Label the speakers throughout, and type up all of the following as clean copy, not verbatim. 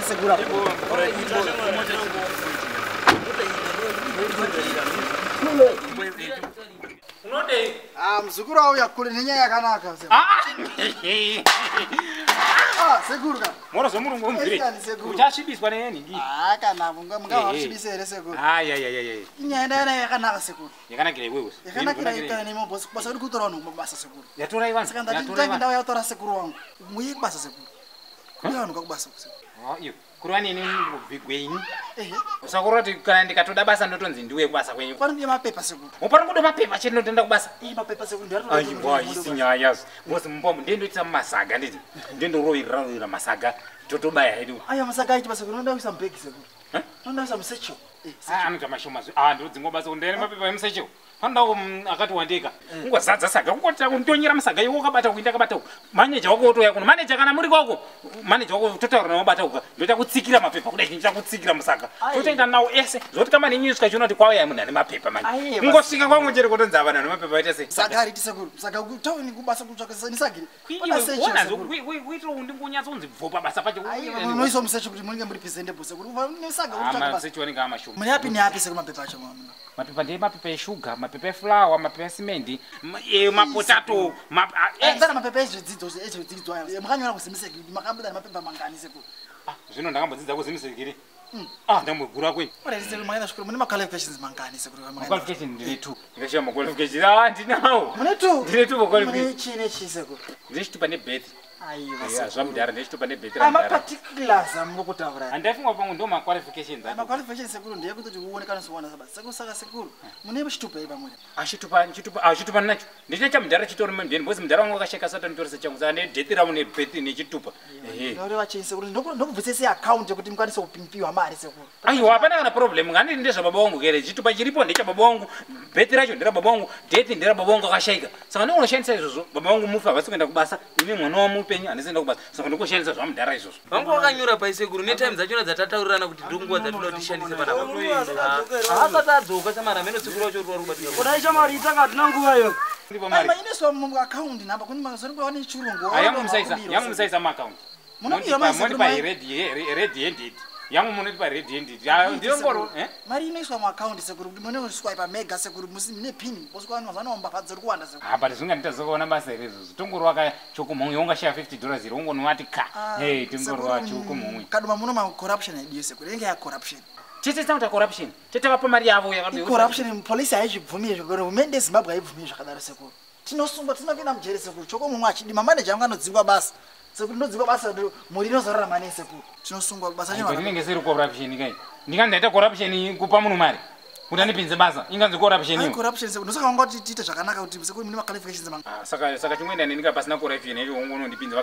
Speaker 1: segura. Mzukuru auya kule nenyaya yakanaka. Segura.
Speaker 2: Mora somurungu umvire. Uchashibiswa neni?
Speaker 1: Kana mungawashibisa ere segura. Inyenda yakanaka segura.
Speaker 2: Yakanakire wewe.
Speaker 1: Yakanakire ni mbosi kubasa uri kutorana mabasa segura.
Speaker 2: Yatora iwanza.
Speaker 1: Sakanda ndinda yatora segura wangu. Muyi kubasa segura. Kuyano kakubasa segura.
Speaker 2: Iyo. Kurwani ni vigwenyi. Usakuroti kana ndikatoda basa ndotonzi ndiwe kubasa kwenyu.
Speaker 1: Pano ndi mapepa segura.
Speaker 2: Upano kudo mapepa chete ndotenda kubasa.
Speaker 1: Mapepa segura ndaro.
Speaker 2: Ayiwa isinyayas. Bosi mbombo ndendo itsa masaga nditi. Ndendo roira masaga totobaya hedu.
Speaker 1: Aya masaga ichi basa segura ndao isambeki segura. Ndao isamsecho.
Speaker 2: Anoita mashomazo. Ndodzingo basa kundene mapepa emsecho. Pandawo akati wandika. Ngozadza saga ukota kundonyera masaga iwo kabata kuinda kabata. Manager wako otoya kuno. Manager kana muri kwako. Manager wako totaura nobata uka. Ndota kutsikira mapepa kudai ndita kutsikira masaga. Totaenda nawo ese. Zoti kama ni news kachona kuti kwauya munani mapepa manje. Ngosvika kwangu njere kotonza abana nemapepa ite se.
Speaker 1: Saga ari tisekuru. Saga utauni kubasa kutsvaka nisagire.
Speaker 2: Ona kuitira undingunyatso unzibvopa basa pacho.
Speaker 1: Noiso musecho kuti munenge muri presentable sekuru. Nesaga kutsvaka basa.
Speaker 2: Secho wanenge amashoma.
Speaker 1: Muri hapi ni hapi sekuru mapepa acho mwana.
Speaker 2: Mapepa ndiye mapepa eshuga, mapepa eflower, mapepa cement, mapotato,
Speaker 1: Nzana mapepa ezvidzidzo aya. Mukanyora kuzimiseki makambuda mapepa mangani sekuru.
Speaker 2: Zvino ndakambodzidza kuzimiseki. Ndambogura kweni.
Speaker 1: Ora ndise mwana shukuru mune qualifications mangani sekuru.
Speaker 2: Qualification ndine 2. Ngashama qualification ndinawo.
Speaker 1: Mune 2.
Speaker 2: Ndine 2 qualification.
Speaker 1: Mune chine chiseko.
Speaker 2: Ndishitupa nebirth.
Speaker 1: Aiwa.
Speaker 2: Zvamudara ndishitupa nebirth.
Speaker 1: Ama particulars amukutaura.
Speaker 2: Andafungwa pangu ndo ma qualifications.
Speaker 1: Ama qualifications sekuru ndiye kuti uonekane sowana sabasa. Sekuru saka sekuru. Mune chitupa iba mune.
Speaker 2: Achitupa nacho. Ndine chamudara chitori mndeni bosi mudara wangu akasheka sata nditorese changu zane death ramu nebirth nechitupa.
Speaker 1: Nore vachi sekuru ndokubvisese account yekuti mukwanise kupimpiwa mari sekuru.
Speaker 2: Aiwa hapana kana problem ngani ndezva baba wangu kere chitupa chiripo ndecha baba wangu birth racho ndera baba wangu death ndera baba wangu akashaika saka ndinonoshandisa izvozvo baba wangu mufa avasi kuenda kubasa ine mwana wamupenyu andisenda kubasa saka ndikoshandisa zvamudhara izvozvo
Speaker 3: vangu vakanyora paisekuru netime dzachona dzatataurirana kuti ndonguva dzatinoda kuti tishandise panapa asati adzoka samara amene sekuru wacho rwa rubatika
Speaker 1: kudai chamari itanga tina nguva iyo ineswa mu account namba kuni mazori kwaone chirungu
Speaker 2: yangu musaisa mu account munonipa red handed yangu munonipa red handed ndiyongoro
Speaker 1: mari inoiswa mu account sekuru kuti mune swipe mega sekuru musine pin boskwani mazvanomba padziri kuwanda sekuru
Speaker 2: but zvinganita zokuona basa iri izvozvo tongoro wakachokumhomwe ungashaya $50 ungoni ka hey tongoro wachokumhomwe
Speaker 1: kaduma muno ma corruption idea sekuru inge ya corruption
Speaker 2: chete tsauta corruption chete vapa mari yavo yakadii
Speaker 1: corruption police haizvibvumire zvekuru hurumende yeZimbabwe haibvumire zvakadaro sekuru tinosungwa tinopinda mujere sekuru chokomumwe achidima manager anga anodzingwa basa sekuru ndodzingwa basa muri inozorora mane sekuru tinosungwa basa
Speaker 2: nyama ndinenge siri corruption kai ndikandaita corruption kupa munhu mari kuti andipinze basa inganzi corruption iyo
Speaker 1: corruption sekuru ndosaka wanga kuti tiite zvakanaka kuti sekuru mune ma qualifications manga
Speaker 2: saka chimwenda ndinga pasina corruption iyo ungonondipinza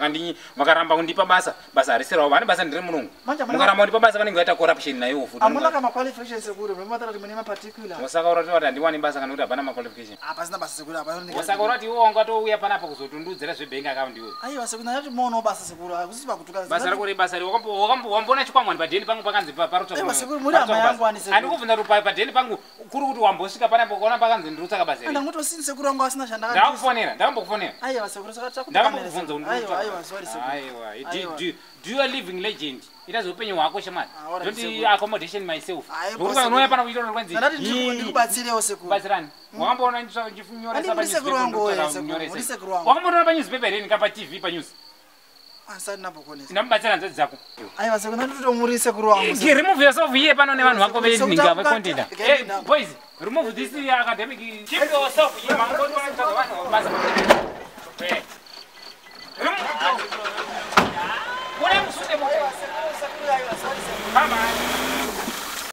Speaker 2: vakaramba kundipa basa harisirawo vane basa ndiri mulungu mukaramba kundipa basa vanenge vaita corruption nayo futi
Speaker 1: amuna kama qualifications sekuru mumatara kuti mune ma particular
Speaker 2: wasaka urati kuti handiwani basa kana kuti hapana ma qualification
Speaker 1: pasina basa sekuru hapana
Speaker 2: wasaka urati iwo wangatouya panapa kuzotundudzira zvebank account iwe
Speaker 1: aiwa sekuru ndati muono basa sekuru akusi pakutuka
Speaker 2: basa rakuri basa ri wambona chikwangwani padheni pangu pakanzi parutsa
Speaker 1: aiwa sekuru muri ama yangu ani sekuru
Speaker 2: andikubvunza kuti padheni pangu kuri kuti wambosvika panapo kuona pakanzi ndirutsaka basa iri
Speaker 1: ndangotosini sekuru wangu asina chanda
Speaker 2: ndakambokufonera
Speaker 1: aiwa sekuru saka
Speaker 2: ndakambokufunza
Speaker 1: aiwa sorry sekuru
Speaker 2: aiwa do you a living legend itazo upenyu hwako shamani don't accommodation myself uri unoya pana kuita rwenzi
Speaker 1: ndikubatsirewo sekuru
Speaker 2: batsirani wakamboona ndifunyoresa pa
Speaker 1: sekuru wangu sekuru sekuru wangu
Speaker 2: wakamboona pa newspaper eni kapa TV pa news
Speaker 1: asana napokonesa
Speaker 2: ndambatsira nzadzi dzako
Speaker 1: aiwa sekuru ndatomurise sekuru wangu
Speaker 2: remove yourself here pano nevanhu vako veninga vecontent boys remove this academic keep yourself here mango basa